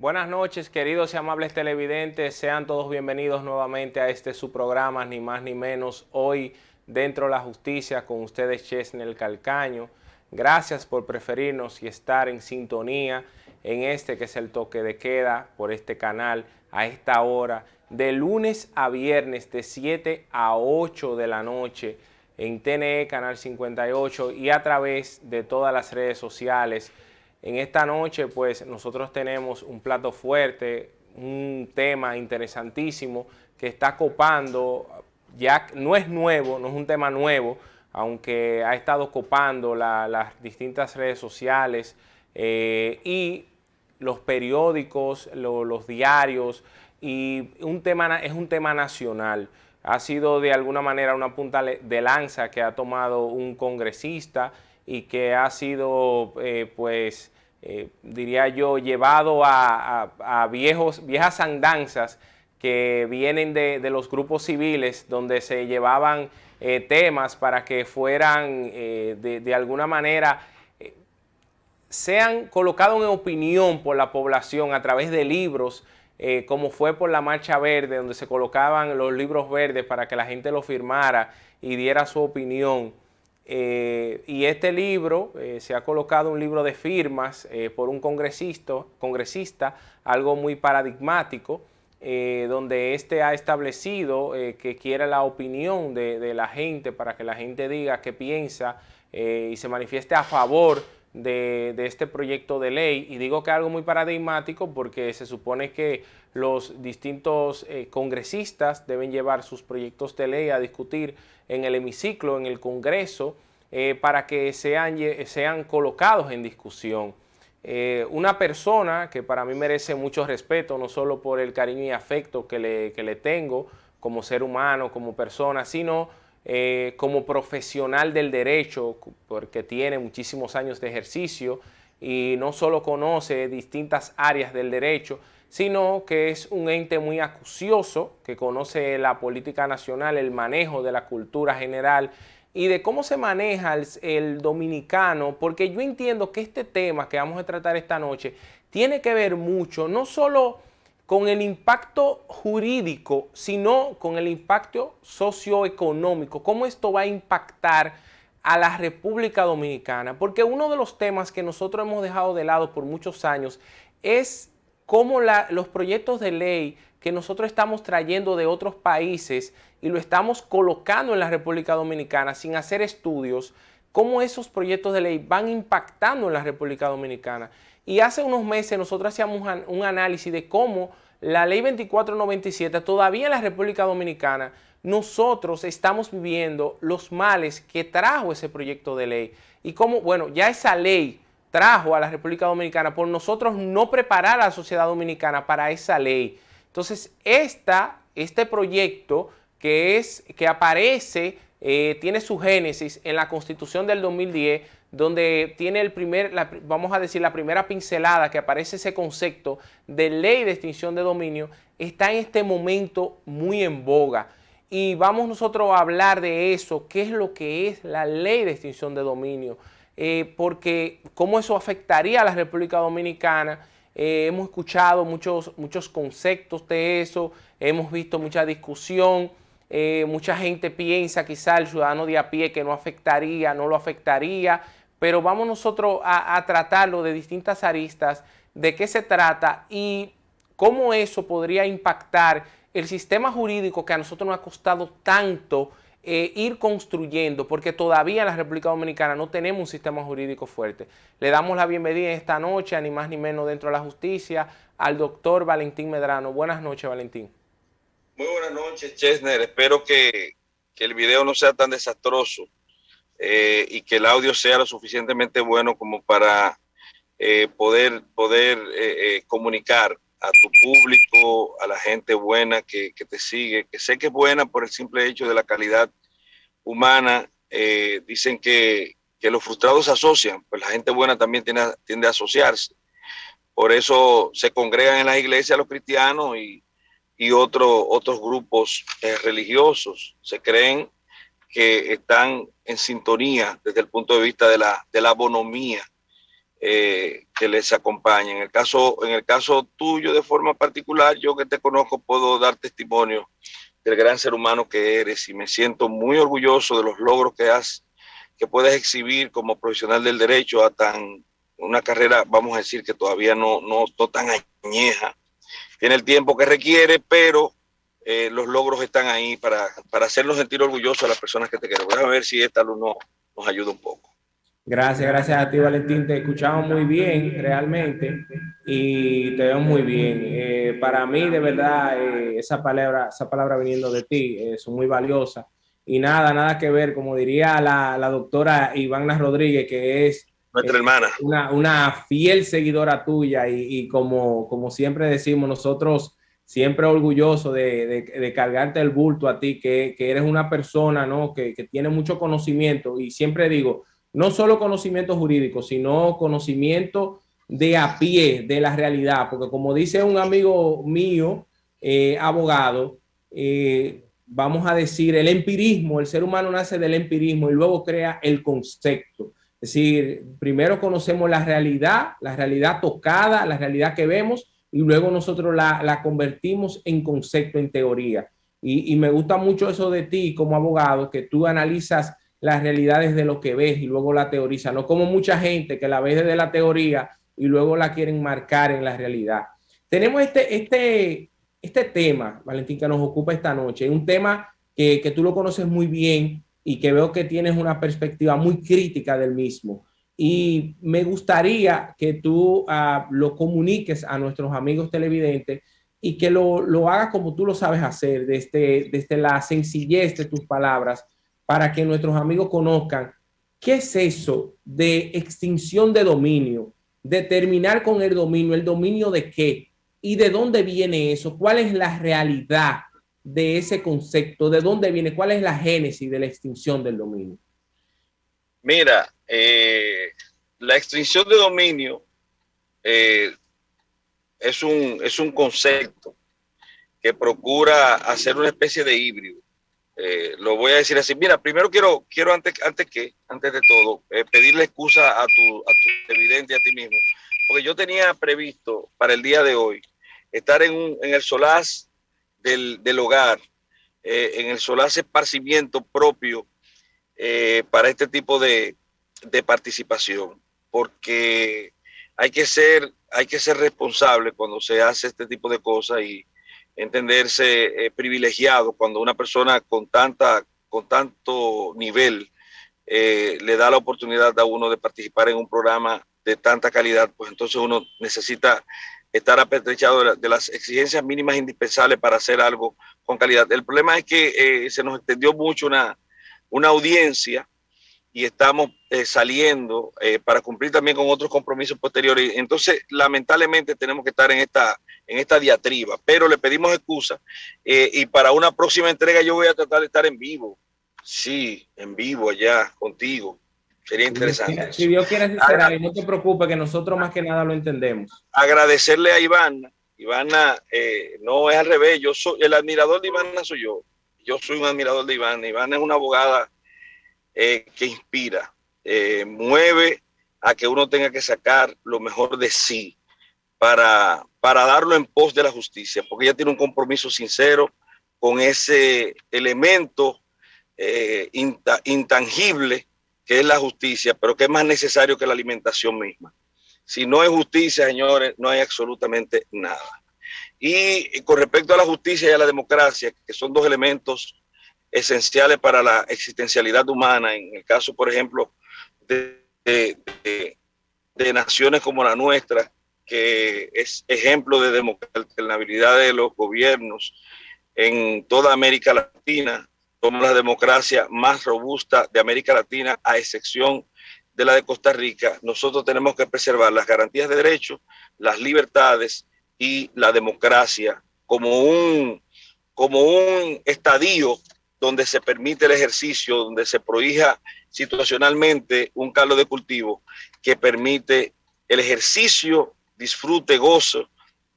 Buenas noches, queridos y amables televidentes. Sean todos bienvenidos nuevamente a su programa, ni más ni menos, hoy dentro de la justicia, con ustedes Chesnel Calcaño. Gracias por preferirnos y estar en sintonía en que es el toque de queda por este canal a esta hora, de lunes a viernes de 7 a 8 de la noche en TNE Canal 58 y a través de todas las redes sociales. En esta noche, pues, nosotros tenemos un plato fuerte, un tema interesantísimo que está copando, ya no es nuevo, no es un tema nuevo, aunque ha estado copando las distintas redes sociales y los periódicos, los diarios, y es un tema nacional. Ha sido de alguna manera una punta de lanza que ha tomado un congresista y que ha sido, diría yo, llevado a viejas andanzas que vienen de los grupos civiles, donde se llevaban temas para que fueran de alguna manera sean colocados en opinión por la población a través de libros, como fue por la Marcha Verde, donde se colocaban los libros verdes para que la gente lo firmara y diera su opinión. Y este libro, se ha colocado un libro de firmas por un congresista, algo muy paradigmático, donde ha establecido que quiere la opinión de la gente para que la gente diga qué piensa y se manifieste a favor de este proyecto de ley. Y digo que es algo muy paradigmático porque se supone que los distintos congresistas deben llevar sus proyectos de ley a discutir en el hemiciclo, en el Congreso, para que sean colocados en discusión. Una persona que para mí merece mucho respeto, no solo por el cariño y afecto que le tengo como ser humano, como persona, sino como profesional del derecho, porque tiene muchísimos años de ejercicio y no solo conoce distintas áreas del derecho, sino que es un ente muy acucioso, que conoce la política nacional, el manejo de la cultura general y de cómo se maneja el dominicano, porque yo entiendo que este tema que vamos a tratar esta noche tiene que ver mucho, no solo con el impacto jurídico, sino con el impacto socioeconómico, cómo esto va a impactar a la República Dominicana, porque uno de los temas que nosotros hemos dejado de lado por muchos años es cómo los proyectos de ley que nosotros estamos trayendo de otros países y lo estamos colocando en la República Dominicana sin hacer estudios, cómo esos proyectos de ley van impactando en la República Dominicana. Y hace unos meses nosotros hacíamos un análisis de cómo la ley 2497 todavía en la República Dominicana nosotros estamos viviendo los males que trajo ese proyecto de ley y cómo, bueno, ya esa ley trajo a la República Dominicana por nosotros no preparar a la sociedad dominicana para esa ley. Entonces, este proyecto que aparece, tiene su génesis en la Constitución del 2010, donde tiene vamos a decir, la primera pincelada que aparece ese concepto de ley de extinción de dominio, está en este momento muy en boga. Y vamos nosotros a hablar de eso, qué es lo que es la ley de extinción de dominio, porque cómo eso afectaría a la República Dominicana. Hemos escuchado muchos conceptos de eso, hemos visto mucha discusión, mucha gente piensa quizá el ciudadano de a pie que no lo afectaría, pero vamos nosotros a tratarlo de distintas aristas, de qué se trata y cómo eso podría impactar el sistema jurídico que a nosotros nos ha costado tanto ir construyendo, porque todavía en la República Dominicana no tenemos un sistema jurídico fuerte. Le damos la bienvenida esta noche, ni más ni menos dentro de la justicia, al doctor Valentín Medrano. Buenas noches, Valentín. Muy buenas noches, Chesner. Espero que el video no sea tan desastroso y que el audio sea lo suficientemente bueno como para poder comunicar a tu público, a la gente buena que te sigue, que sé que es buena por el simple hecho de la calidad humana. Dicen que los frustrados se asocian, pues la gente buena también tiende a asociarse. Por eso se congregan en las iglesias los cristianos y otros grupos religiosos. Se creen que están en sintonía desde el punto de vista de la bonomía que les acompañe. En el caso tuyo de forma particular, yo que te conozco puedo dar testimonio del gran ser humano que eres y me siento muy orgulloso de los logros que puedes exhibir como profesional del derecho a una carrera, vamos a decir, que todavía no tan añeja. Tiene el tiempo que requiere, pero los logros están ahí para hacernos sentir orgullosos a las personas que te quieren. Voy a ver si esta luz nos ayuda un poco. Gracias a ti, Valentín. Te escuchamos muy bien, realmente, y te veo muy bien. Para mí, de verdad, esa palabra viniendo de ti, son muy valiosas. Y nada que ver, como diría la doctora Ivana Rodríguez, que es nuestra hermana, una fiel seguidora tuya, y como siempre decimos, nosotros siempre orgullosos de cargarte el bulto a ti, que eres una persona, ¿no? que tiene mucho conocimiento, y siempre digo, no solo conocimiento jurídico, sino conocimiento de a pie de la realidad, porque como dice un amigo mío, abogado, vamos a decir, el empirismo, el ser humano nace del empirismo y luego crea el concepto. Es decir, primero conocemos la realidad tocada, la realidad que vemos, y luego nosotros la convertimos en concepto, en teoría. Y me gusta mucho eso de ti como abogado, que tú analizas las realidades de lo que ves y luego la teoriza, no como mucha gente que la ve desde la teoría y luego la quieren marcar en la realidad. Tenemos este tema, Valentín, que nos ocupa esta noche, un tema que tú lo conoces muy bien y que veo que tienes una perspectiva muy crítica del mismo. Y me gustaría que tú lo comuniques a nuestros amigos televidentes y que lo hagas como tú lo sabes hacer, desde la sencillez de tus palabras, para que nuestros amigos conozcan qué es eso de extinción de dominio, de terminar con el dominio de qué y de dónde viene eso, cuál es la realidad de ese concepto, de dónde viene, cuál es la génesis de la extinción del dominio. Mira, la extinción de dominio es un concepto que procura hacer una especie de híbrido. Lo voy a decir así. Mira, primero quiero antes de todo, pedirle excusa a tu televidente y a ti mismo, porque yo tenía previsto para el día de hoy estar en el solaz del hogar, en el solaz esparcimiento propio para este tipo de participación, porque hay que ser responsable cuando se hace este tipo de cosas y entenderse privilegiado cuando una persona con tanto nivel le da la oportunidad a uno de participar en un programa de tanta calidad, pues entonces uno necesita estar apetrechado de las exigencias mínimas indispensables para hacer algo con calidad. El problema es que se nos extendió mucho una audiencia y estamos saliendo para cumplir también con otros compromisos posteriores. Entonces, lamentablemente tenemos que estar en esta diatriba, pero le pedimos excusa y para una próxima entrega yo voy a tratar de estar en vivo. Sí, en vivo allá contigo. Sería interesante. Si Dios quiere, así será, y no te preocupes, que nosotros más que nada lo entendemos. Agradecerle a Ivana. Ivana no es al revés, el admirador de Ivana soy yo. Yo soy un admirador de Ivana. Ivana es una abogada que inspira, mueve a que uno tenga que sacar lo mejor de sí para darlo en pos de la justicia, porque ella tiene un compromiso sincero con ese elemento intangible que es la justicia, pero que es más necesario que la alimentación misma. Si no hay justicia, señores, no hay absolutamente nada. Y con respecto a la justicia y a la democracia, que son dos elementos esenciales para la existencialidad humana, en el caso, por ejemplo, de naciones como la nuestra, que es ejemplo de democratizabilidad de los gobiernos en toda América Latina. Somos la democracia más robusta de América Latina, a excepción de la de Costa Rica. Nosotros tenemos que preservar las garantías de derechos, las libertades y la democracia como un estadio donde se permite el ejercicio, donde se prohíja situacionalmente un caldo de cultivo que permite el ejercicio, disfrute, gozo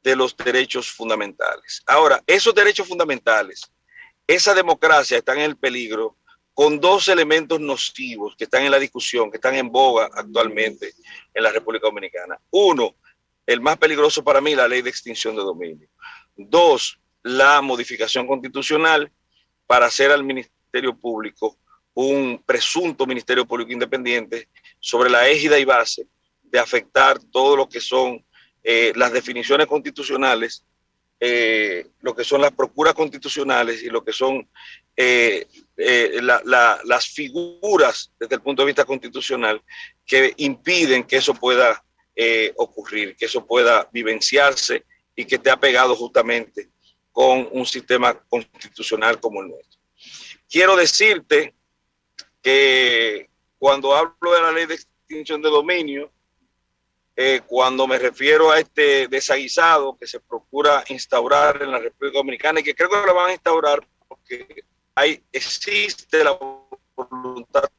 de los derechos fundamentales. Ahora, esos derechos fundamentales, esa democracia están en el peligro con dos elementos nocivos que están en la discusión, que están en boga actualmente en la República Dominicana. Uno, el más peligroso para mí, la ley de extinción de dominio. Dos, la modificación constitucional para hacer al Ministerio Público un presunto Ministerio Público independiente sobre la égida y base de afectar todo lo que son las definiciones constitucionales, lo que son las procuras constitucionales y lo que son las figuras desde el punto de vista constitucional que impiden que eso pueda ocurrir, que eso pueda vivenciarse y que esté apegado justamente con un sistema constitucional como el nuestro. Quiero decirte que cuando hablo de la ley de extinción de dominio, cuando me refiero a este desaguisado que se procura instaurar en la República Dominicana y que creo que lo van a instaurar porque existe la voluntad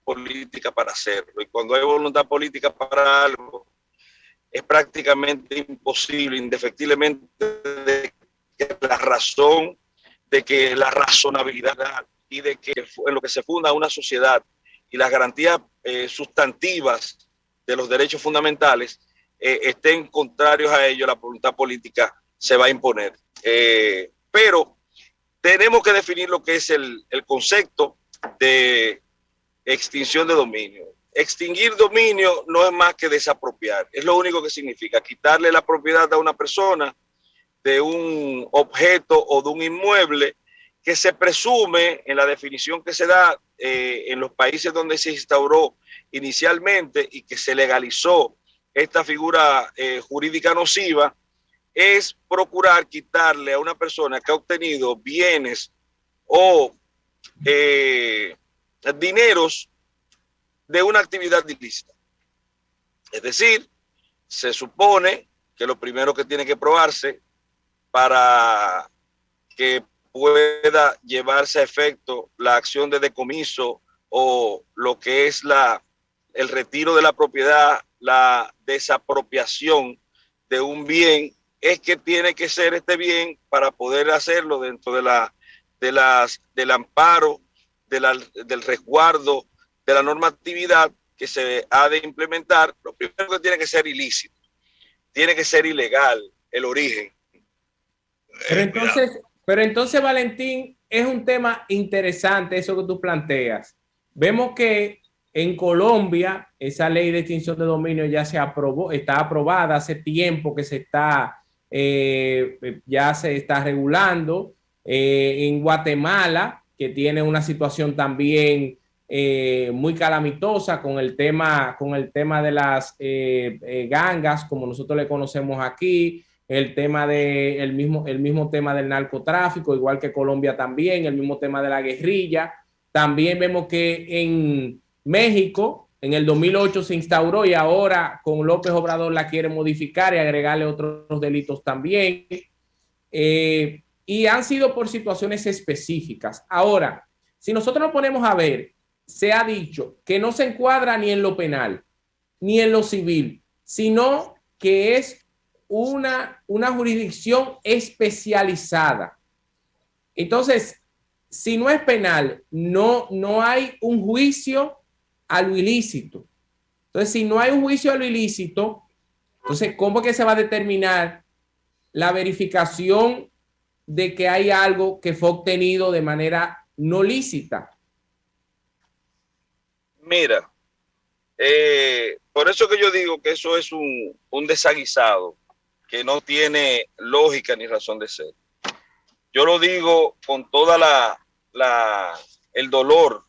política para hacerlo, y cuando hay voluntad política para algo es prácticamente imposible, indefectiblemente, de que la razón, de que la razonabilidad y de que en lo que se funda una sociedad y las garantías sustantivas de los derechos fundamentales estén contrarios a ello, la voluntad política se va a imponer. Pero tenemos que definir lo que es el concepto de extinción de dominio. Extinguir dominio no es más que desapropiar, es lo único que significa quitarle la propiedad a una persona de un objeto o de un inmueble que se presume en la definición que se da en los países donde se instauró inicialmente y que se legalizó esta figura jurídica nociva, es procurar quitarle a una persona que ha obtenido bienes o dineros de una actividad ilícita. Es decir, se supone que lo primero que tiene que probarse para que pueda llevarse a efecto la acción de decomiso o lo que es el retiro de la propiedad, la desapropiación de un bien, es que tiene que ser este bien para poder hacerlo dentro del amparo, del resguardo, de la normatividad que se ha de implementar. Lo primero que tiene que ser ilícito, tiene que ser ilegal el origen. Pero entonces, Valentín, es un tema interesante eso que tú planteas. Vemos que en Colombia esa ley de extinción de dominio ya se aprobó, está aprobada hace tiempo que ya se está regulando. En Guatemala, que tiene una situación también muy calamitosa con el tema de las gangas, como nosotros le conocemos aquí, el mismo tema del narcotráfico, igual que Colombia también, el mismo tema de la guerrilla. También vemos que en México, en el 2008 se instauró y ahora con López Obrador la quiere modificar y agregarle otros delitos también. Y han sido por situaciones específicas. Ahora, si nosotros nos ponemos a ver, se ha dicho que no se encuadra ni en lo penal, ni en lo civil, sino que es una jurisdicción especializada. Entonces, si no es penal, no hay un juicio a lo ilícito. Entonces, si no hay un juicio a lo ilícito, entonces, ¿cómo es que se va a determinar la verificación de que hay algo que fue obtenido de manera no lícita? Mira, por eso que yo digo que eso es un desaguisado que no tiene lógica ni razón de ser. Yo lo digo con toda el dolor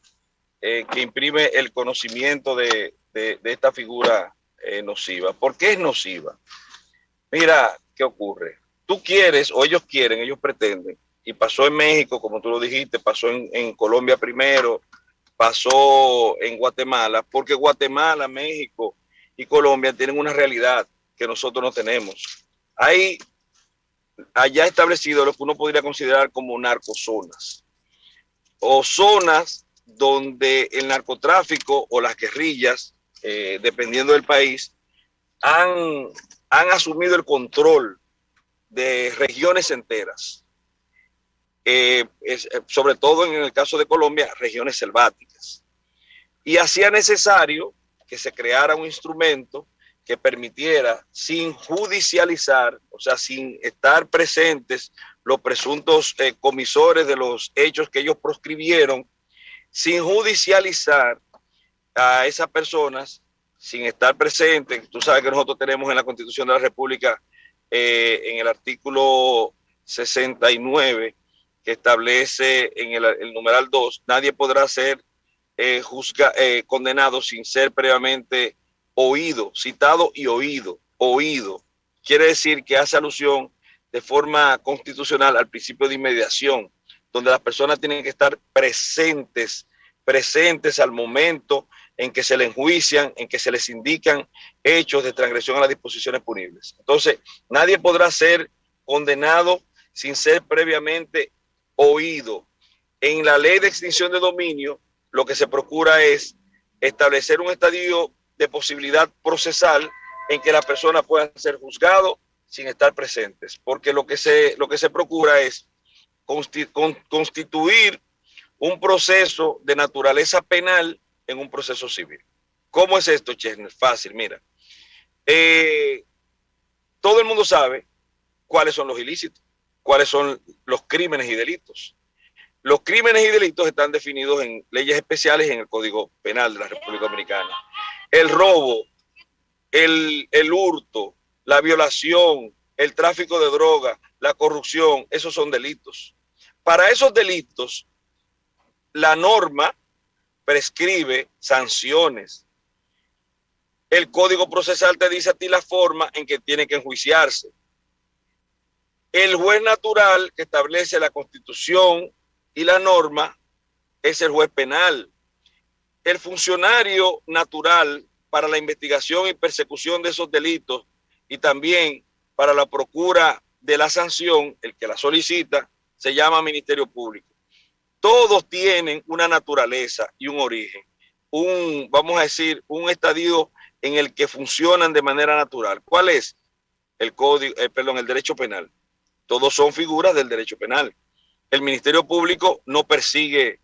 que imprime el conocimiento de esta figura nociva. ¿Por qué es nociva? Mira, ¿qué ocurre? Tú quieres, o ellos quieren, ellos pretenden, y pasó en México, como tú lo dijiste, pasó en Colombia primero, pasó en Guatemala, porque Guatemala, México y Colombia tienen una realidad que nosotros no tenemos. Hay allá establecido lo que uno podría considerar como narcozonas, o zonas donde el narcotráfico o las guerrillas, dependiendo del país, han asumido el control de regiones enteras. sobre todo en el caso de Colombia, regiones selváticas. Y hacía necesario que se creara un instrumento que permitiera, sin judicializar, o sea, sin estar presentes los presuntos comisores de los hechos que ellos proscribieron, sin judicializar a esas personas, sin estar presentes. Tú sabes que nosotros tenemos en la Constitución de la República, en el artículo 69, que establece en el numeral 2, nadie podrá ser condenado sin ser previamente oído, citado y oído. Quiere decir que hace alusión de forma constitucional al principio de inmediación, donde las personas tienen que estar presentes al momento en que se les enjuician, en que se les indican hechos de transgresión a las disposiciones punibles. Entonces, nadie podrá ser condenado sin ser previamente oído. En la ley de extinción de dominio, lo que se procura es establecer un estadio de posibilidad procesal en que las personas puedan ser juzgados sin estar presentes, porque lo que se procura es constituir un proceso de naturaleza penal en un proceso civil. ¿Cómo es esto, Chesner? Fácil, mira. Todo el mundo sabe cuáles son los ilícitos, cuáles son los crímenes y delitos. Los crímenes y delitos están definidos en leyes especiales y en el Código Penal de la República Dominicana. El robo, el hurto, la violación, el tráfico de droga, la corrupción, esos son delitos. Para esos delitos, la norma prescribe sanciones. El Código Procesal te dice a ti la forma en que tiene que enjuiciarse. El juez natural que establece la Constitución y la norma es el juez penal. El funcionario natural para la investigación y persecución de esos delitos y también para la procura de la sanción, el que la solicita, se llama Ministerio Público. Todos tienen una naturaleza y un origen, vamos a decir, un estadio en el que funcionan de manera natural. ¿Cuál es? El derecho penal. Todos son figuras del derecho penal. El Ministerio Público no persigue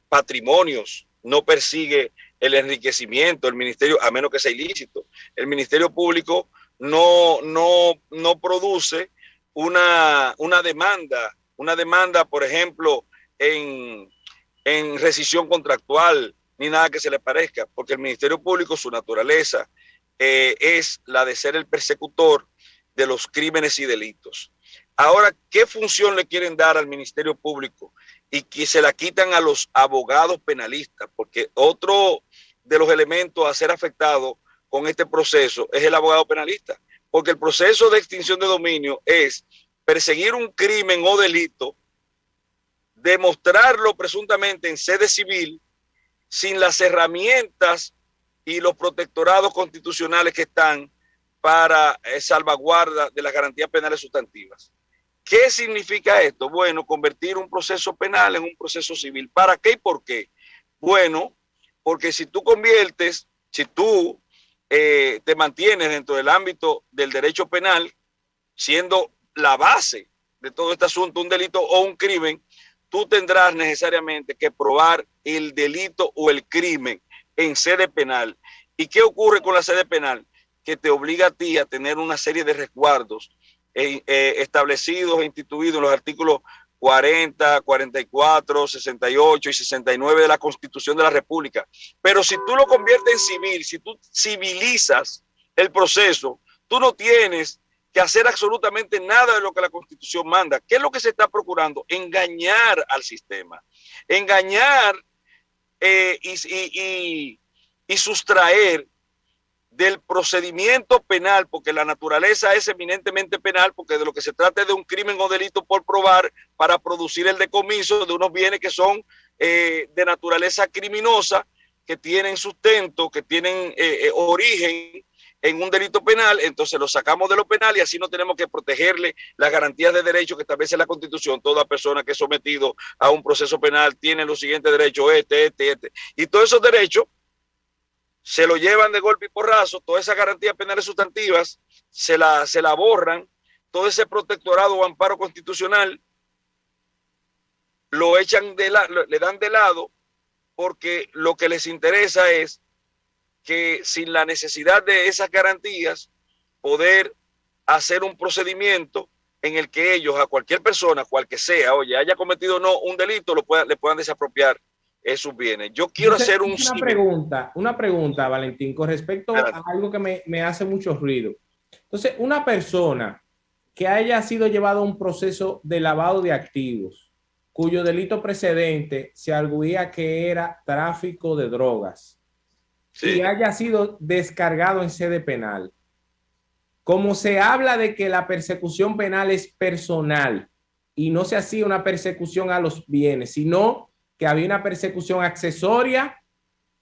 patrimonios, no persigue el enriquecimiento, el ministerio, a menos que sea ilícito. El Ministerio Público no produce una demanda, por ejemplo, en rescisión contractual, ni nada que se le parezca, porque el Ministerio Público, su naturaleza es la de ser el persecutor de los crímenes y delitos. Ahora, ¿qué función le quieren dar al Ministerio Público? Y que se la quitan a los abogados penalistas, porque otro de los elementos a ser afectado con este proceso es el abogado penalista, porque el proceso de extinción de dominio es perseguir un crimen o delito, demostrarlo presuntamente en sede civil, sin las herramientas y los protectorados constitucionales que están para salvaguarda de las garantías penales sustantivas. ¿Qué significa esto? Bueno, convertir un proceso penal en un proceso civil. ¿Para qué y por qué? Bueno, porque si tú te mantienes dentro del ámbito del derecho penal, siendo la base de todo este asunto un delito o un crimen, tú tendrás necesariamente que probar el delito o el crimen en sede penal. ¿Y qué ocurre con la sede penal? Que te obliga a ti a tener una serie de resguardos establecidos e instituidos en los artículos 40, 44, 68 y 69 de la Constitución de la República. Pero si tú lo conviertes en civil, si tú civilizas el proceso, tú no tienes que hacer absolutamente nada de lo que la Constitución manda. ¿Qué es lo que se está procurando? Engañar al sistema. Engañar y sustraer del procedimiento penal, porque la naturaleza es eminentemente penal, porque de lo que se trata es de un crimen o delito por probar para producir el decomiso de unos bienes que son de naturaleza criminosa, que tienen sustento, que tienen origen en un delito penal. Entonces lo sacamos de lo penal y así no tenemos que protegerle las garantías de derecho que establece la Constitución. Toda persona que es sometido a un proceso penal tiene los siguientes derechos, y todos esos derechos se lo llevan de golpe y porrazo. Todas esas garantías penales sustantivas se la borran, todo ese protectorado o amparo constitucional lo echan le dan de lado, porque lo que les interesa es que sin la necesidad de esas garantías, poder hacer un procedimiento en el que ellos a cualquier persona, cual que sea, oye, haya cometido o no un delito, le puedan desapropiar sus bienes. Yo quiero Entonces, hacer un símil. una pregunta, Valentín, con respecto a algo que me hace mucho ruido. Entonces, una persona que haya sido llevado a un proceso de lavado de activos, cuyo delito precedente se arguía que era tráfico de drogas, y Sí. haya sido descargado en sede penal, como se habla de que la persecución penal es personal y no se hacía una persecución a los bienes, sino que había una persecución accesoria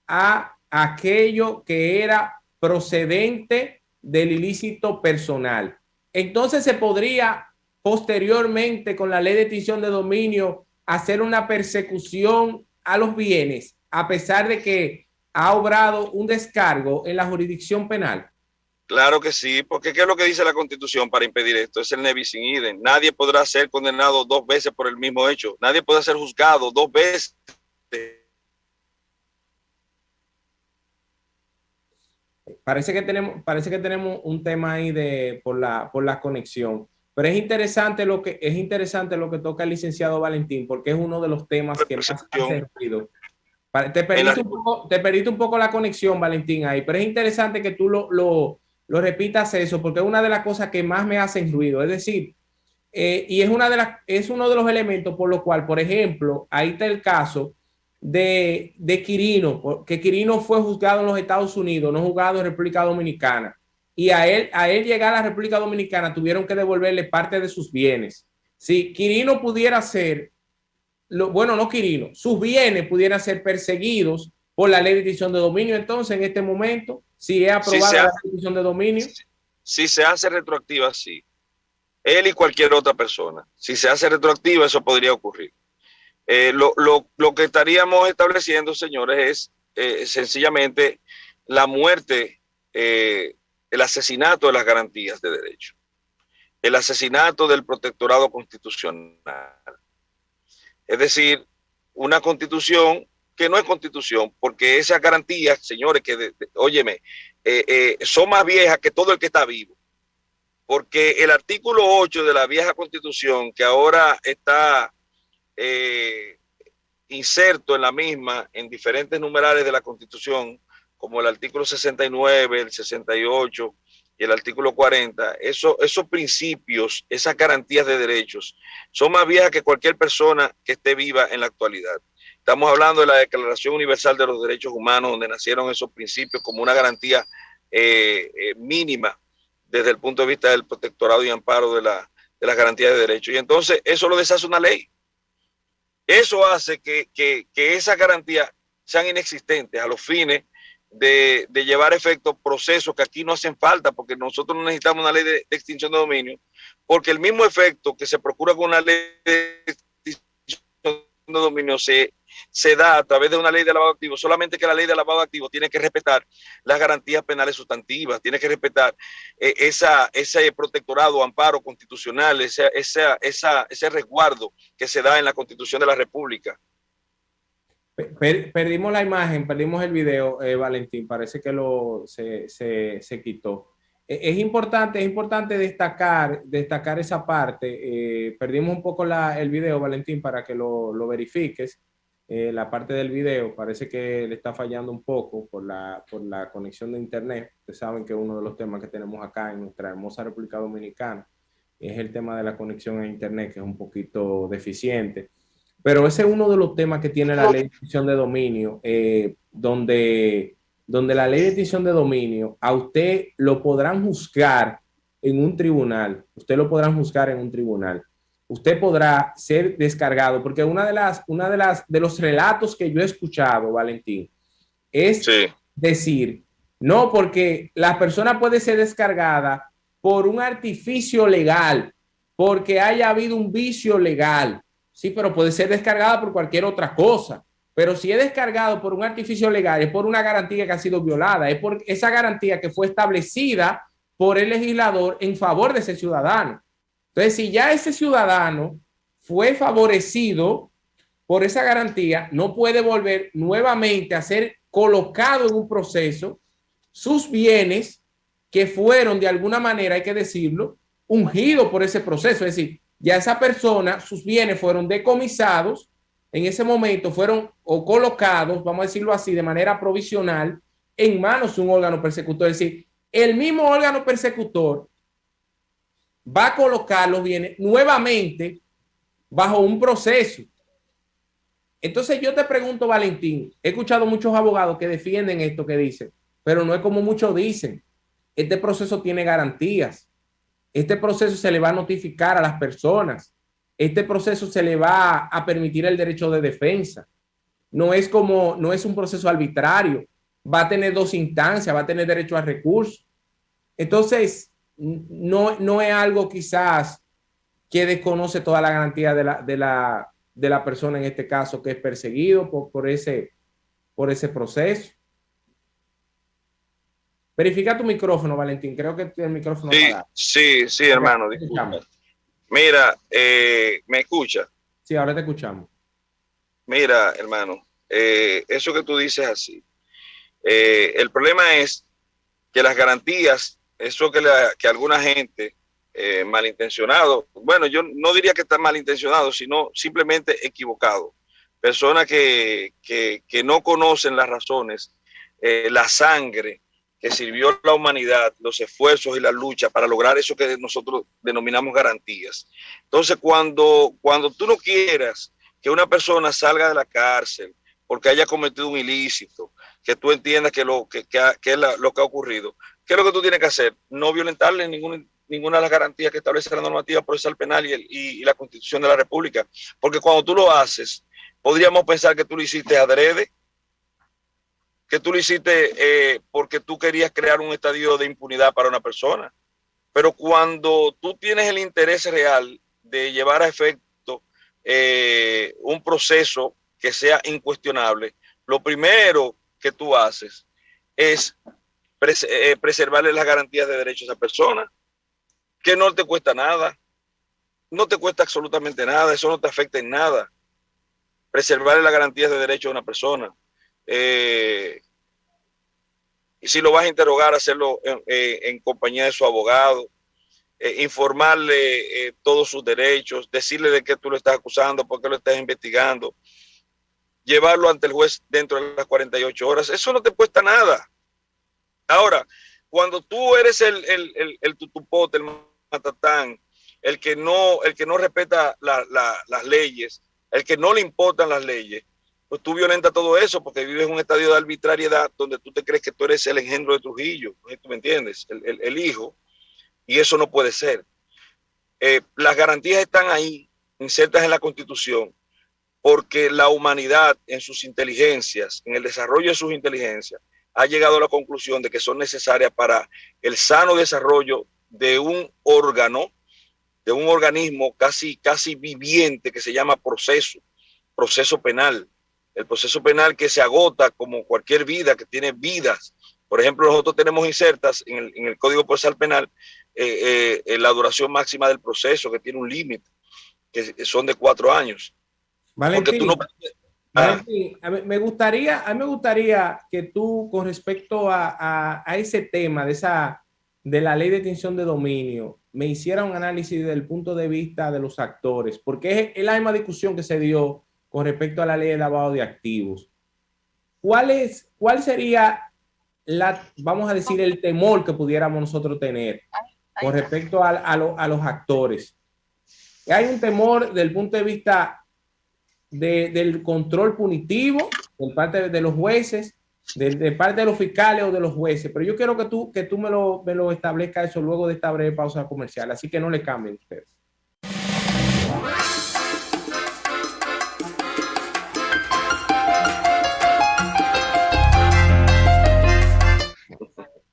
a aquello que era procedente del ilícito personal. Entonces se podría posteriormente con la ley de extinción de dominio hacer una persecución a los bienes a pesar de que ha obrado un descargo en la jurisdicción penal. Claro que sí, porque ¿qué es lo que dice la Constitución para impedir esto? Es el ne bis in idem. Nadie podrá ser condenado 2 veces por el mismo hecho. Nadie puede ser juzgado 2 veces. Parece que tenemos un tema ahí por la conexión. Pero es interesante lo que toca el licenciado Valentín, porque es uno de los temas que más ha servido. Te perdiste un poco la conexión, Valentín, ahí, pero es interesante que tú lo repitas eso, porque es una de las cosas que más me hacen ruido. Es decir, y es uno de los elementos por lo cual, por ejemplo, ahí está el caso de Quirino, que Quirino fue juzgado en los Estados Unidos, no juzgado en República Dominicana. Y a él llegar a la República Dominicana tuvieron que devolverle parte de sus bienes. Si Quirino pudiera ser, bueno, no Quirino, sus bienes pudieran ser perseguidos por la ley de extinción de dominio, entonces en este momento, si es aprobada la ley de extinción de dominio. Si se hace retroactiva, sí. Él y cualquier otra persona. Si se hace retroactiva, eso podría ocurrir. Lo que estaríamos estableciendo, señores, es sencillamente la muerte, el asesinato de las garantías de derecho, el asesinato del protectorado constitucional. Es decir, una constitución que no es constitución, porque esas garantías, señores, óyeme, son más viejas que todo el que está vivo. Porque el artículo 8 de la vieja constitución, que ahora está inserto en la misma, en diferentes numerales de la Constitución, como el artículo 69, el 68 y el artículo 40, esos principios, esas garantías de derechos, son más viejas que cualquier persona que esté viva en la actualidad. Estamos hablando de la Declaración Universal de los Derechos Humanos, donde nacieron esos principios como una garantía mínima desde el punto de vista del protectorado y amparo de las garantías de derechos. Y entonces eso lo deshace una ley. Eso hace que esas garantías sean inexistentes a los fines de llevar a efecto procesos que aquí no hacen falta, porque nosotros no necesitamos una ley de extinción de dominio, porque el mismo efecto que se procura con una ley de extinción de dominio se da a través de una ley de lavado de activos, solamente que la ley de lavado de activos tiene que respetar las garantías penales sustantivas, tiene que respetar ese protectorado, amparo constitucional, ese resguardo que se da en la Constitución de la República. Perdimos la imagen, perdimos el video, Valentín, parece que se quitó. Es importante destacar esa parte. Perdimos un poco el video, Valentín, para que lo verifiques. La parte del video parece que le está fallando un poco por la conexión de internet. Ustedes saben que uno de los temas que tenemos acá en nuestra hermosa República Dominicana es el tema de la conexión a internet, que es un poquito deficiente. Pero ese es uno de los temas que tiene la ley de extinción de dominio, donde la ley de extinción de dominio a usted lo podrán juzgar en un tribunal. Usted lo podrán juzgar en un tribunal. Usted podrá ser descargado, porque de los relatos que yo he escuchado, Valentín, es decir, no, porque la persona puede ser descargada por un artificio legal, porque haya habido un vicio legal. Sí, pero puede ser descargada por cualquier otra cosa. Pero si es descargado por un artificio legal, es por una garantía que ha sido violada, es por esa garantía que fue establecida por el legislador en favor de ese ciudadano. Entonces, si ya ese ciudadano fue favorecido por esa garantía, no puede volver nuevamente a ser colocado en un proceso sus bienes que fueron de alguna manera, hay que decirlo, ungidos por ese proceso. Es decir, ya esa persona, sus bienes fueron decomisados, en ese momento fueron o colocados, vamos a decirlo así, de manera provisional en manos de un órgano persecutor. Es decir, el mismo órgano persecutor va a colocar los bienes nuevamente bajo un proceso. Entonces yo te pregunto, Valentín, he escuchado muchos abogados que defienden esto que dicen, pero no es como muchos dicen. Este proceso tiene garantías. Este proceso se le va a notificar a las personas. Este proceso se le va a permitir el derecho de defensa. No es un proceso arbitrario. Va a tener dos instancias, va a tener derecho a recurso. Entonces, no es algo quizás que desconoce toda la garantía de la persona en este caso que es perseguido por ese proceso. Verifica tu micrófono, Valentín. Creo que el micrófono sí, apagado. sí, hermano. Disculpa. Mira, ¿me escucha? Sí, ahora te escuchamos. Mira, hermano, eso que tú dices así. El problema es que las garantías, eso que alguna gente malintencionado, bueno, yo no diría que está malintencionado, sino simplemente equivocado. Personas que no conocen las razones, la sangre que sirvió la humanidad, los esfuerzos y la lucha para lograr eso que nosotros denominamos garantías. Entonces, cuando tú no quieras que una persona salga de la cárcel porque haya cometido un ilícito, que tú entiendas que es lo que ha ocurrido, ¿qué es lo que tú tienes que hacer? No violentarle ninguna de las garantías que establece la normativa procesal penal y la Constitución de la República. Porque cuando tú lo haces, podríamos pensar que tú lo hiciste adrede, que tú lo hiciste porque tú querías crear un estadio de impunidad para una persona. Pero cuando tú tienes el interés real de llevar a efecto un proceso que sea incuestionable, lo primero que tú haces es preservarle las garantías de derechos a esa persona, que no te cuesta nada, no te cuesta absolutamente nada, eso no te afecta en nada. Preservarle las garantías de derechos a una persona. Y si lo vas a interrogar, hacerlo en compañía de su abogado, informarle todos sus derechos, decirle de qué tú lo estás acusando, por qué lo estás investigando, llevarlo ante el juez dentro de las 48 horas. Eso no te cuesta nada. Ahora, cuando tú eres el tutupote, el matatán, el que no respeta las leyes, el que no le importan las leyes, pues tú violentas todo eso porque vives en un estadio de arbitrariedad donde tú te crees que tú eres el engendro de Trujillo, ¿tú me entiendes? El hijo, y eso no puede ser. Las garantías están ahí, insertas en la Constitución, porque la humanidad en sus inteligencias, en el desarrollo de sus inteligencias, ha llegado a la conclusión de que son necesarias para el sano desarrollo de un órgano, de un organismo casi viviente que se llama proceso penal. El proceso penal que se agota como cualquier vida, que tiene vidas. Por ejemplo, nosotros tenemos insertas en el Código Procesal Penal la duración máxima del proceso, que tiene un límite, que son de 4 años. Valentín, porque tú no... Valentín, a mí me gustaría que tú, con respecto a ese tema de la ley de extinción de dominio, me hiciera un análisis desde el punto de vista de los actores, porque es la misma discusión que se dio con respecto a la ley de lavado de activos. ¿Cuál sería vamos a decir, el temor que pudiéramos nosotros tener con respecto a los actores? Hay un temor del punto de vista del control punitivo de parte de los jueces, de parte de los fiscales o de los jueces, pero yo quiero que tú me lo establezcas eso luego de esta breve pausa comercial, así que no le cambien ustedes.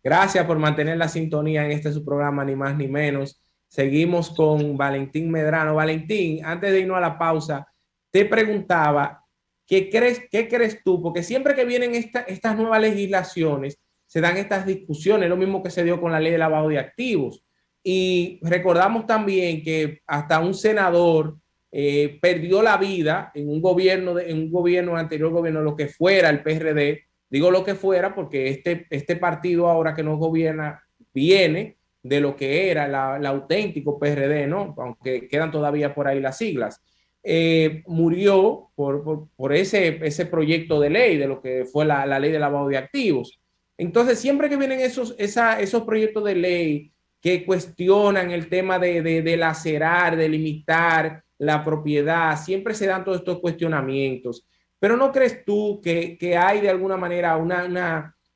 Gracias por mantener la sintonía en este su programa, ni más ni menos. Seguimos con Valentín Medrano. Valentín, antes de irnos a la pausa, te preguntaba, ¿qué crees tú? Porque siempre que vienen estas nuevas legislaciones, se dan estas discusiones, lo mismo que se dio con la ley de lavado de activos. Y recordamos también que hasta un senador perdió la vida en un gobierno, anterior gobierno, lo que fuera el PRD, digo lo que fuera porque este partido ahora que nos gobierna viene de lo que era el auténtico PRD, ¿no? Aunque quedan todavía por ahí las siglas. Murió por ese proyecto de ley, de lo que fue la ley de lavado de activos. Entonces, siempre que vienen esos proyectos de ley que cuestionan el tema de lacerar, de limitar la propiedad, siempre se dan todos estos cuestionamientos. Pero ¿no crees tú que hay de alguna manera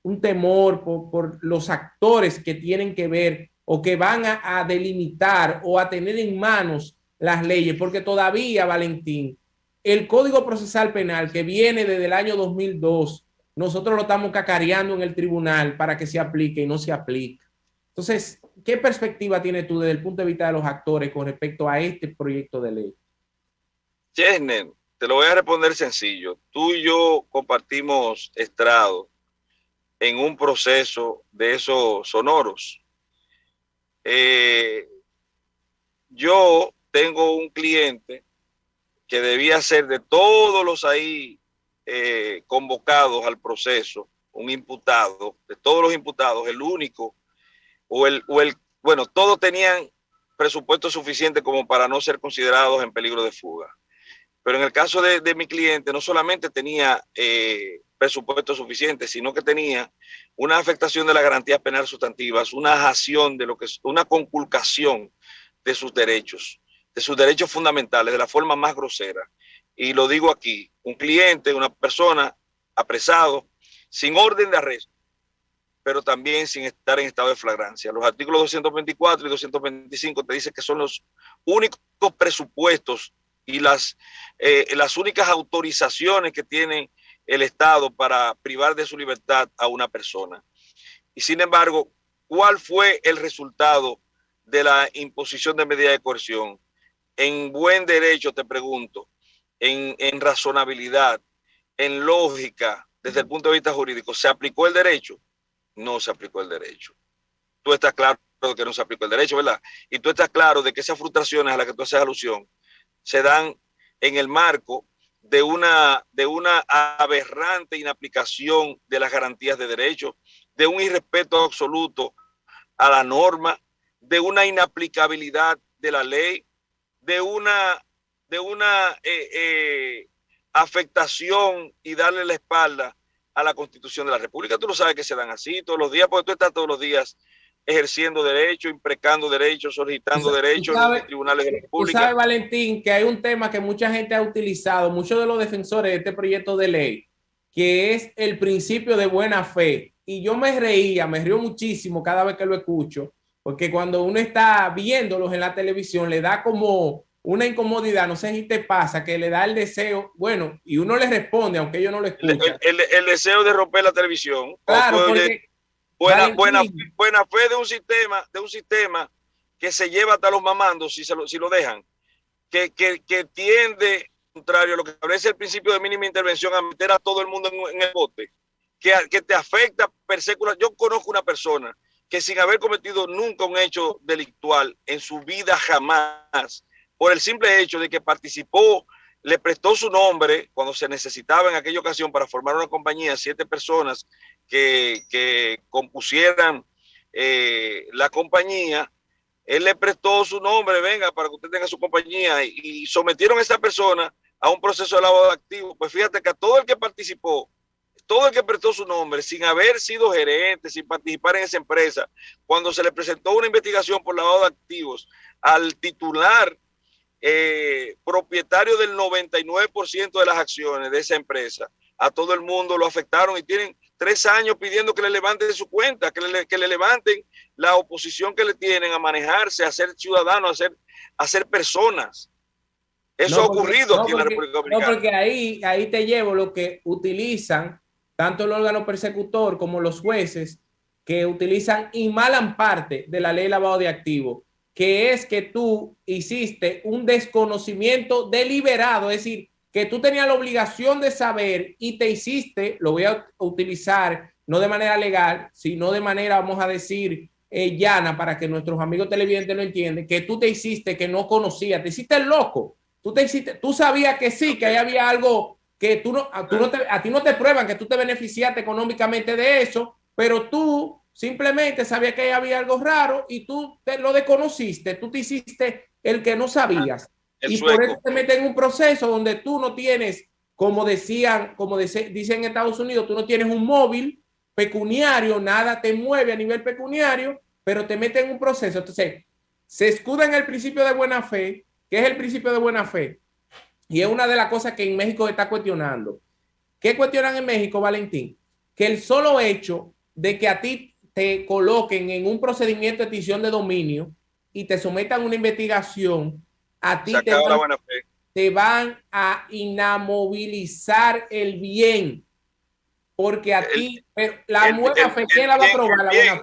un temor por los actores que tienen que ver o que van a delimitar o a tener en manos las leyes? Porque todavía, Valentín, el Código Procesal Penal que viene desde el año 2002, nosotros lo estamos cacareando en el tribunal para que se aplique y no se aplica. Entonces, ¿qué perspectiva tienes tú desde el punto de vista de los actores con respecto a este proyecto de ley? Chesner, te lo voy a responder sencillo. Tú y yo compartimos estrado en un proceso de esos sonoros. Yo tengo un cliente que debía ser de todos los ahí convocados al proceso, un imputado, de todos los imputados, el único, bueno, todos tenían presupuesto suficiente como para no ser considerados en peligro de fuga. Pero en el caso de mi cliente, no solamente tenía presupuesto suficiente, sino que tenía una afectación de las garantías penales sustantivas, una ajación de lo que es una conculcación de sus derechos fundamentales, de la forma más grosera. Y lo digo aquí, un cliente, una persona apresado, sin orden de arresto, pero también sin estar en estado de flagrancia. Los artículos 224 y 225 te dicen que son los únicos presupuestos y las únicas autorizaciones que tiene el Estado para privar de su libertad a una persona. Y sin embargo, ¿cuál fue el resultado de la imposición de medida de coerción? En buen derecho, te pregunto, en razonabilidad, en lógica, desde el punto de vista jurídico, ¿se aplicó el derecho? No se aplicó el derecho. Tú estás claro de que no se aplicó el derecho, ¿verdad? Y tú estás claro de que esas frustraciones a las que tú haces alusión se dan en el marco de una aberrante inaplicación de las garantías de derecho, de un irrespeto absoluto a la norma, de una inaplicabilidad de la ley, de una afectación y darle la espalda a la Constitución de la República. Tú lo sabes que se dan así todos los días, porque tú estás todos los días ejerciendo derechos, imprecando derechos, solicitando derechos en los tribunales de la República. Tú sabes, Valentín, que hay un tema que mucha gente ha utilizado, muchos de los defensores de este proyecto de ley, que es el principio de buena fe. Y yo me río muchísimo cada vez que lo escucho, porque cuando uno está viéndolos en la televisión le da como una incomodidad, no sé si te pasa, que le da el deseo, bueno, y uno le responde, aunque ellos no lo escuchan. El deseo de romper la televisión. Claro, porque buena fe de un sistema que se lleva hasta los mamandos si lo dejan, que tiende, contrario a lo que establece el principio de mínima intervención, a meter a todo el mundo en el bote, que te afecta, persecuta. Yo conozco una persona que sin haber cometido nunca un hecho delictual en su vida jamás, por el simple hecho de que participó, le prestó su nombre cuando se necesitaba en aquella ocasión para formar una compañía, 7 personas que compusieran la compañía. Él le prestó su nombre, venga, para que usted tenga su compañía, y sometieron a esa persona a un proceso de lavado de activos. Pues fíjate que a todo el que participó, todo el que prestó su nombre, sin haber sido gerente, sin participar en esa empresa, cuando se le presentó una investigación por lavado de activos al titular propietario del 99% de las acciones de esa empresa, a todo el mundo lo afectaron y tienen 3 años pidiendo que le levanten su cuenta, que le levanten la oposición que le tienen a manejarse, a ser ciudadanos, a ser personas. Eso ha ocurrido aquí en la República Dominicana. No, porque ahí te llevo lo que utilizan tanto el órgano persecutor como los jueces, que utilizan y malan parte de la ley de lavado de activos, que es que tú hiciste un desconocimiento deliberado, es decir, que tú tenías la obligación de saber y te hiciste, lo voy a utilizar no de manera legal, sino de manera, vamos a decir, llana, para que nuestros amigos televidentes lo entiendan, que tú te hiciste que no conocías, te hiciste el loco, tú sabías que sí, que ahí había algo que a ti no te prueban que tú te beneficiaste económicamente de eso, pero tú simplemente sabías que ahí había algo raro y tú lo desconociste, tú te hiciste el que no sabías. El y sueco. Por eso te meten en un proceso donde tú no tienes, dicen en Estados Unidos, tú no tienes un móvil pecuniario, nada te mueve a nivel pecuniario, pero te meten en un proceso. Entonces, se escuda en el principio de buena fe. ¿Qué es el principio de buena fe? Y es una de las cosas que en México se está cuestionando. ¿Qué cuestionan en México, Valentín? Que el solo hecho de que a ti te coloquen en un procedimiento de extinción de dominio y te sometan a una investigación, a ti te van a inamovilizar el bien. Porque a ti, la buena fe, ¿quién la va a probar? La buena fe.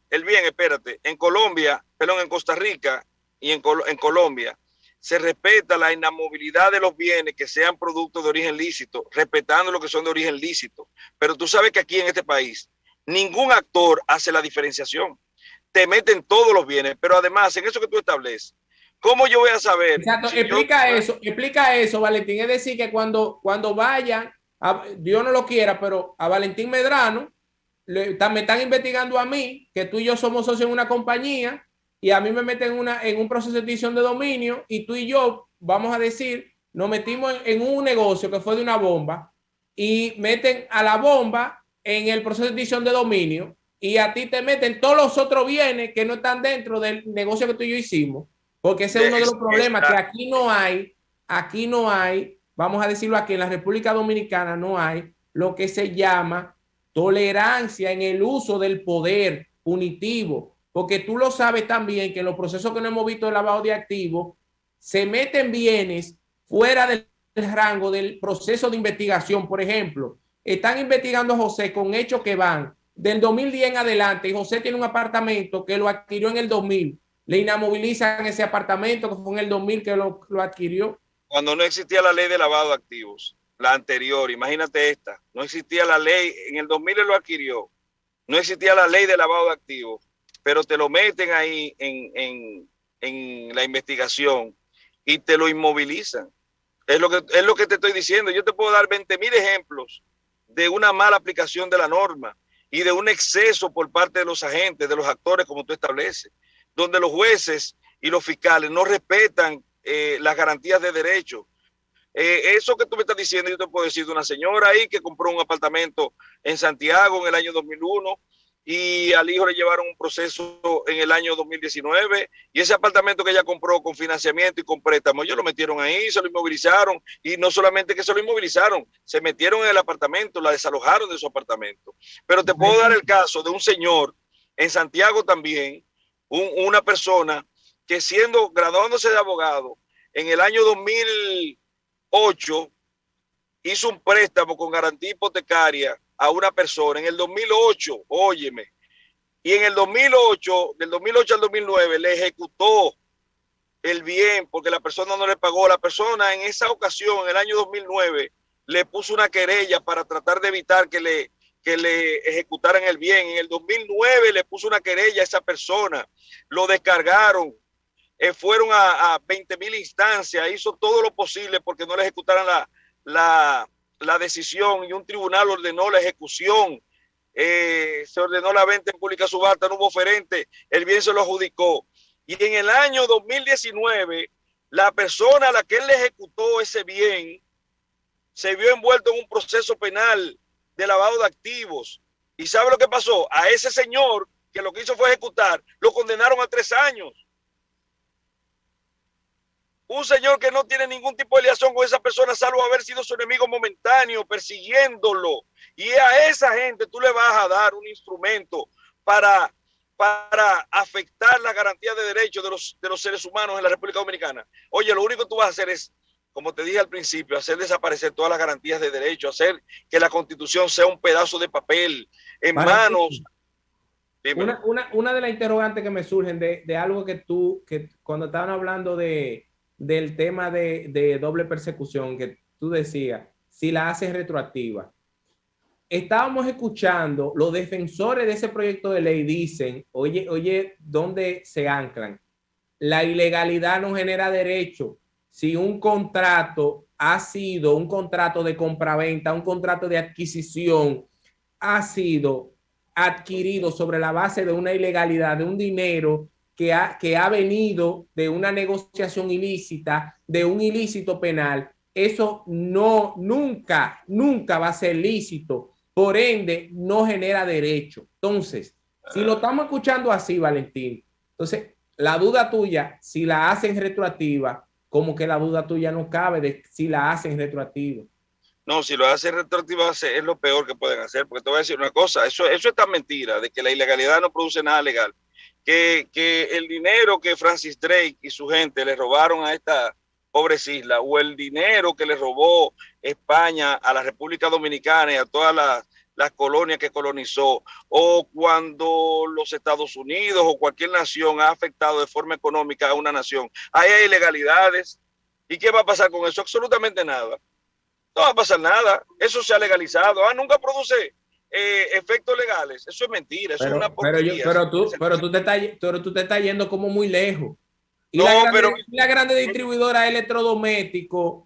El bien, espérate. En Colombia, perdón, en Costa Rica y en Colombia, se respeta la inamovilidad de los bienes que sean productos de origen lícito, respetando lo que son de origen lícito. Pero tú sabes que aquí en este país, ningún actor hace la diferenciación. Te meten todos los bienes, pero además, en eso que tú estableces, ¿cómo yo voy a saber? Exacto, si explica eso, Valentín. Es decir, que cuando vayan, Dios no lo quiera, pero a Valentín Medrano, me están investigando a mí, que tú y yo somos socios en una compañía, y a mí me meten en un proceso de extinción de dominio, y tú y yo, vamos a decir, nos metimos en un negocio que fue de una bomba, y meten a la bomba en el proceso de extinción de dominio, y a ti te meten todos los otros bienes que no están dentro del negocio que tú y yo hicimos, porque ese es uno de los problemas, que aquí no hay, vamos a decirlo aquí, en la República Dominicana no hay lo que se llama tolerancia en el uso del poder punitivo, porque tú lo sabes también que en los procesos que no hemos visto de lavado de activos, se meten bienes fuera del rango del proceso de investigación. Por ejemplo, están investigando a José con hechos que van del 2010 en adelante, y José tiene un apartamento que lo adquirió en el 2000, le inamovilizan ese apartamento que fue en el 2000 que lo adquirió. Cuando no existía la ley de lavado de activos, la anterior, imagínate esta, no existía la ley, en el 2000 él lo adquirió, no existía la ley de lavado de activos, pero te lo meten ahí en la investigación y te lo inmovilizan. Es lo que te estoy diciendo. Yo te puedo dar 20,000 ejemplos de una mala aplicación de la norma y de un exceso por parte de los agentes, de los actores, como tú estableces, donde los jueces y los fiscales no respetan las garantías de derecho. Eso que tú me estás diciendo, yo te puedo decir de una señora ahí que compró un apartamento en Santiago en el año 2001 y al hijo le llevaron un proceso en el año 2019 y ese apartamento que ella compró con financiamiento y con préstamo, ellos lo metieron ahí, se lo inmovilizaron y no solamente que se lo inmovilizaron, se metieron en el apartamento, la desalojaron de su apartamento. Pero te puedo dar el caso de un señor en Santiago también, una persona que graduándose de abogado en el año 2008 hizo un préstamo con garantía hipotecaria a una persona en el 2008, óyeme, y en el 2008, del 2008 al 2009 le ejecutó el bien porque la persona no le pagó. La persona en esa ocasión, en el año 2009, le puso una querella para tratar de evitar que le ejecutaran el bien. En el 2009 le puso una querella a esa persona, lo descargaron, fueron a 20,000 instancias, hizo todo lo posible porque no le ejecutaran la decisión y un tribunal ordenó la ejecución. Se ordenó la venta en pública subasta, no hubo oferente, el bien se lo adjudicó. Y en el año 2019, la persona a la que él le ejecutó ese bien se vio envuelto en un proceso penal de lavado de activos. ¿Y sabe lo que pasó? A ese señor que lo que hizo fue ejecutar, lo condenaron a 3 años. Un señor que no tiene ningún tipo de liaison con esa persona, salvo haber sido su enemigo momentáneo, persiguiéndolo. Y a esa gente tú le vas a dar un instrumento para afectar la garantía de derechos de los seres humanos en la República Dominicana. Oye, lo único que tú vas a hacer es, como te dije al principio, hacer desaparecer todas las garantías de derechos, hacer que la Constitución sea un pedazo de papel en manos. Una de las interrogantes que me surgen de algo que cuando estaban hablando del tema de doble persecución, que tú decías, si la haces retroactiva. Estábamos escuchando, los defensores de ese proyecto de ley dicen, oye, ¿dónde se anclan? La ilegalidad no genera derecho. si un contrato ha sido un contrato de compraventa, un contrato de adquisición, ha sido adquirido sobre la base de una ilegalidad, de un dinero que ha venido de una negociación ilícita, de un ilícito penal, eso no, nunca, nunca va a ser lícito. Por ende, no genera derecho. Entonces, si lo estamos escuchando así, Valentín, entonces la duda tuya, si la hacen retroactiva, como que la duda tuya no cabe de si la hacen retroactiva. No, si lo hacen retroactiva es lo peor que pueden hacer, porque te voy a decir una cosa, eso es tan mentira, de que la ilegalidad no produce nada legal, que el dinero que Francis Drake y su gente le robaron a esta pobres islas, o el dinero que le robó España a la República Dominicana y a todas las colonias que colonizó, o cuando los Estados Unidos o cualquier nación ha afectado de forma económica a una nación, ahí hay ilegalidades. ¿Y qué va a pasar con eso? Absolutamente nada. No va a pasar nada. Eso se ha legalizado. Nunca produce efectos legales. Eso es mentira. Eso es una porquería. Tú te estás yendo como muy lejos. Y no, la grande distribuidora de electrodomésticos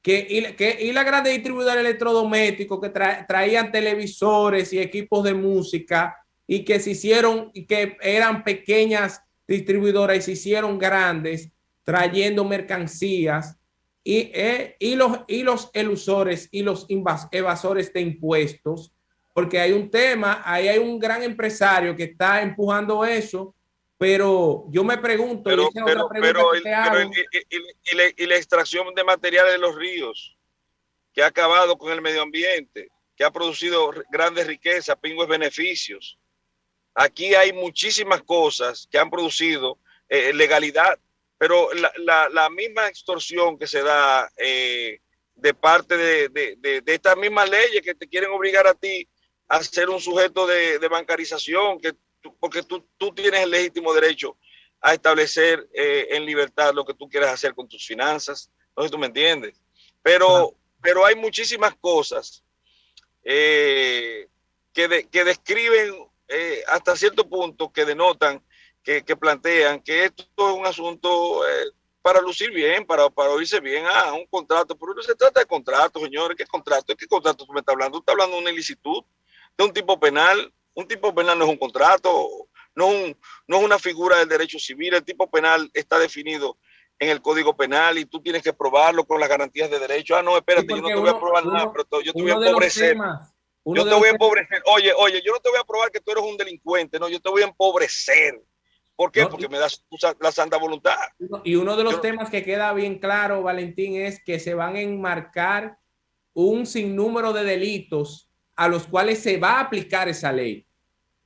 y la grande distribuidora de electrodomésticos que traían televisores y equipos de música y que se hicieron, y que eran pequeñas distribuidoras y se hicieron grandes trayendo mercancías y los elusores y los evasores de impuestos, porque hay un tema, ahí hay un gran empresario que está empujando eso, pero yo me pregunto, y esa es otra pregunta que te hago. Y la extracción de materiales de los ríos, que ha acabado con el medio ambiente, que ha producido grandes riquezas, pingües beneficios. Aquí hay muchísimas cosas que han producido legalidad, pero la misma extorsión que se da de parte de estas mismas leyes que te quieren obligar a ti a ser un sujeto de bancarización, porque tú tienes el legítimo derecho a establecer en libertad lo que tú quieras hacer con tus finanzas. No sé si tú me entiendes. Pero hay muchísimas cosas que describen hasta cierto punto, que denotan, que plantean que esto es un asunto para lucir bien, para oírse bien, un contrato, pero no se trata de contrato, señores. ¿Qué contrato? ¿De qué contrato tú me estás hablando? Tú estás hablando de una ilicitud, de un tipo penal. Un tipo penal no es un contrato, no es una figura del derecho civil. El tipo penal está definido en el Código Penal y tú tienes que probarlo con las garantías de derecho. No, espérate, yo no te voy a probar nada, pero yo te voy a empobrecer. Yo te voy a empobrecer. Oye, yo no te voy a probar que tú eres un delincuente, no, yo te voy a empobrecer. ¿Por qué? Porque me das la santa voluntad. Y uno de los temas que queda bien claro, Valentín, es que se van a enmarcar un sinnúmero de delitos a los cuales se va a aplicar esa ley.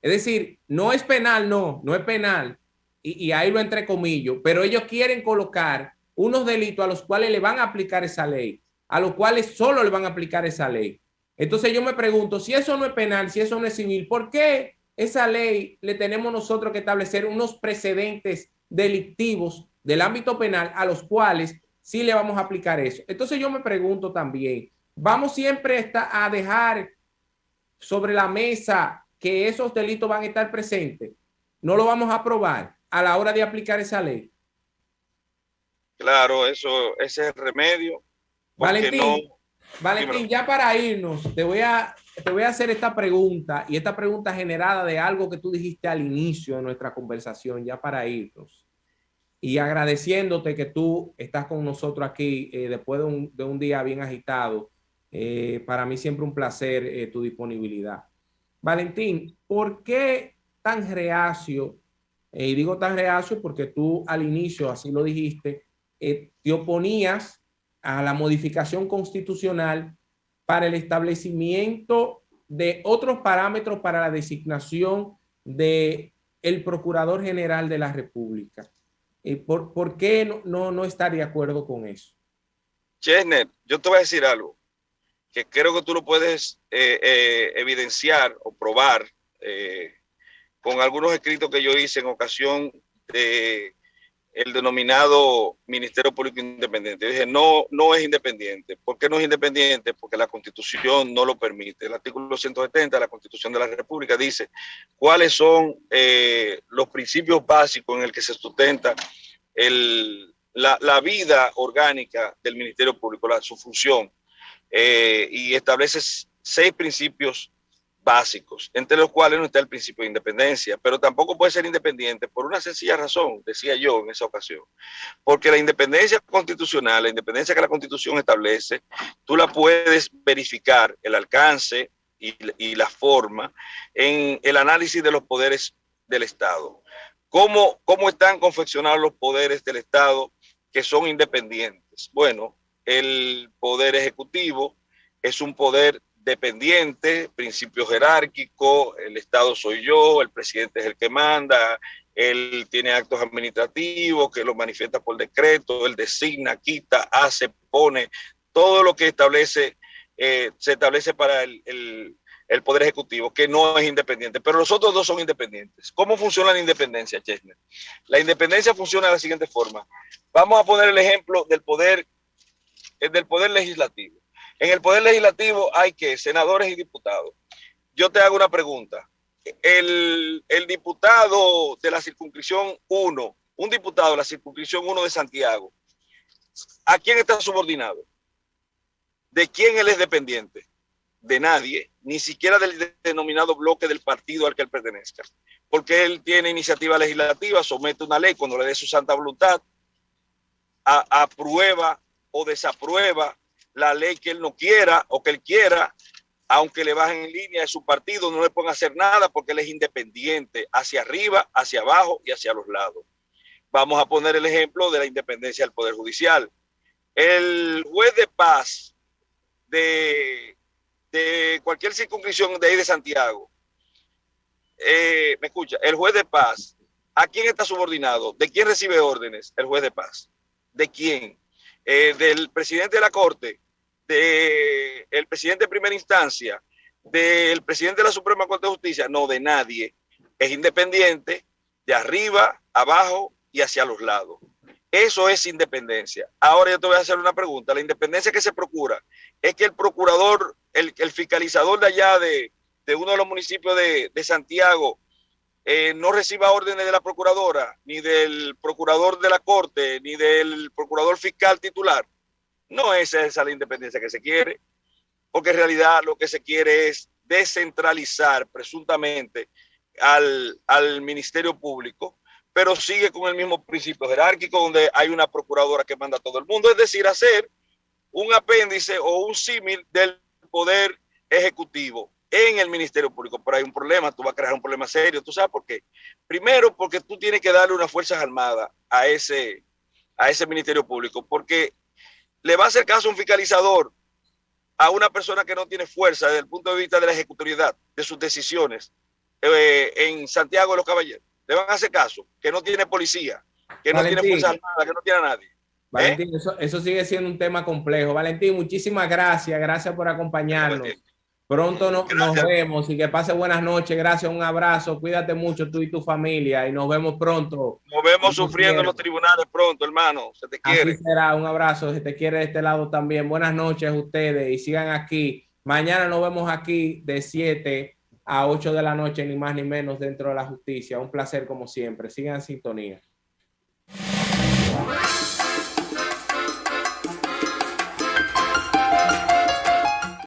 Es decir, no es penal, no es penal, y ahí lo entrecomillo, pero ellos quieren colocar unos delitos a los cuales le van a aplicar esa ley, a los cuales solo le van a aplicar esa ley. Entonces yo me pregunto, si eso no es penal, si eso no es civil, ¿por qué esa ley le tenemos nosotros que establecer unos precedentes delictivos del ámbito penal a los cuales sí le vamos a aplicar eso? Entonces yo me pregunto también, ¿vamos siempre a dejar sobre la mesa que esos delitos van a estar presentes? ¿No lo vamos a aprobar a la hora de aplicar esa ley? Claro, ese es el remedio. Valentín, ya para irnos, te voy a hacer esta pregunta, y esta pregunta generada de algo que tú dijiste al inicio de nuestra conversación, ya para irnos. Y agradeciéndote que tú estás con nosotros aquí después de un día bien agitado. Para mí siempre un placer tu disponibilidad. Valentín, ¿por qué tan reacio? Y digo tan reacio porque tú al inicio, así lo dijiste, te oponías a la modificación constitucional para el establecimiento de otros parámetros para la designación del Procurador General de la República. ¿Por qué no estar de acuerdo con eso? Chesner, yo te voy a decir algo que creo que tú lo puedes evidenciar o probar con algunos escritos que yo hice en ocasión de el denominado Ministerio Público Independiente. Yo dije, no es independiente. ¿Por qué no es independiente? Porque la Constitución no lo permite. El artículo 170 de la Constitución de la República dice cuáles son los principios básicos en el que se sustenta la vida orgánica del Ministerio Público, su función, y establece 6 principios básicos, entre los cuales no está el principio de independencia, pero tampoco puede ser independiente por una sencilla razón, decía yo en esa ocasión, porque la independencia constitucional, la independencia que la Constitución establece, tú la puedes verificar, el alcance y la forma, en el análisis de los poderes del Estado. ¿Cómo están confeccionados los poderes del Estado que son independientes? Bueno, el poder ejecutivo es un poder dependiente, principio jerárquico, el Estado soy yo, el presidente es el que manda, él tiene actos administrativos que los manifiesta por decreto, él designa, quita, hace, pone, todo lo que establece, se establece para el Poder Ejecutivo, que no es independiente, pero los otros dos son independientes. ¿Cómo funciona la independencia, Chesner? La independencia funciona de la siguiente forma. Vamos a poner el ejemplo del poder legislativo. En el Poder Legislativo hay que senadores y diputados. Yo te hago una pregunta. El diputado de la circunscripción 1, un diputado de la circunscripción 1 de Santiago, ¿a quién está subordinado? ¿De quién él es dependiente? De nadie, ni siquiera del denominado bloque del partido al que él pertenezca. Porque él tiene iniciativa legislativa, somete una ley cuando le dé su santa voluntad, aprueba o desaprueba la ley que él no quiera o que él quiera, aunque le bajen en línea de su partido, no le pueden hacer nada porque él es independiente hacia arriba, hacia abajo y hacia los lados. Vamos a poner el ejemplo de la independencia del Poder Judicial. El juez de paz de cualquier circunscripción de ahí de Santiago, ¿me escucha? El juez de paz, ¿a quién está subordinado? ¿De quién recibe órdenes el juez de paz? ¿De quién? Del presidente de la Corte, del presidente de primera instancia, del presidente de la Suprema Corte de Justicia, no, de nadie. Es independiente de arriba, abajo y hacia los lados. Eso es independencia. Ahora yo te voy a hacer una pregunta. La independencia que se procura es que el procurador, el fiscalizador de allá de uno de los municipios de Santiago, no reciba órdenes de la procuradora, ni del procurador de la corte, ni del procurador fiscal titular. No es esa la independencia que se quiere, porque en realidad lo que se quiere es descentralizar presuntamente al Ministerio Público, pero sigue con el mismo principio jerárquico donde hay una procuradora que manda a todo el mundo, es decir, hacer un apéndice o un símil del Poder Ejecutivo en el Ministerio Público. Pero hay un problema, tú vas a crear un problema serio. ¿Tú sabes por qué? Primero, porque tú tienes que darle unas fuerzas armadas a ese Ministerio Público, porque le va a hacer caso un fiscalizador a una persona que no tiene fuerza desde el punto de vista de la ejecutoriedad de sus decisiones en Santiago de los Caballeros. Le van a hacer caso, que no tiene policía, que Valentín, no tiene fuerza armada, que no tiene a nadie. Valentín, eso sigue siendo un tema complejo. Valentín, muchísimas gracias por acompañarnos. Pronto nos vemos y que pase buenas noches. Gracias, un abrazo. Cuídate mucho tú y tu familia y nos vemos pronto. Nos vemos sufriendo en los tribunales pronto, hermano. Se te quiere. Así será, un abrazo. Se te quiere de este lado también. Buenas noches a ustedes y sigan aquí. Mañana nos vemos aquí de 7 a 8 de la noche, ni más ni menos, dentro de la justicia. Un placer como siempre. Sigan en sintonía.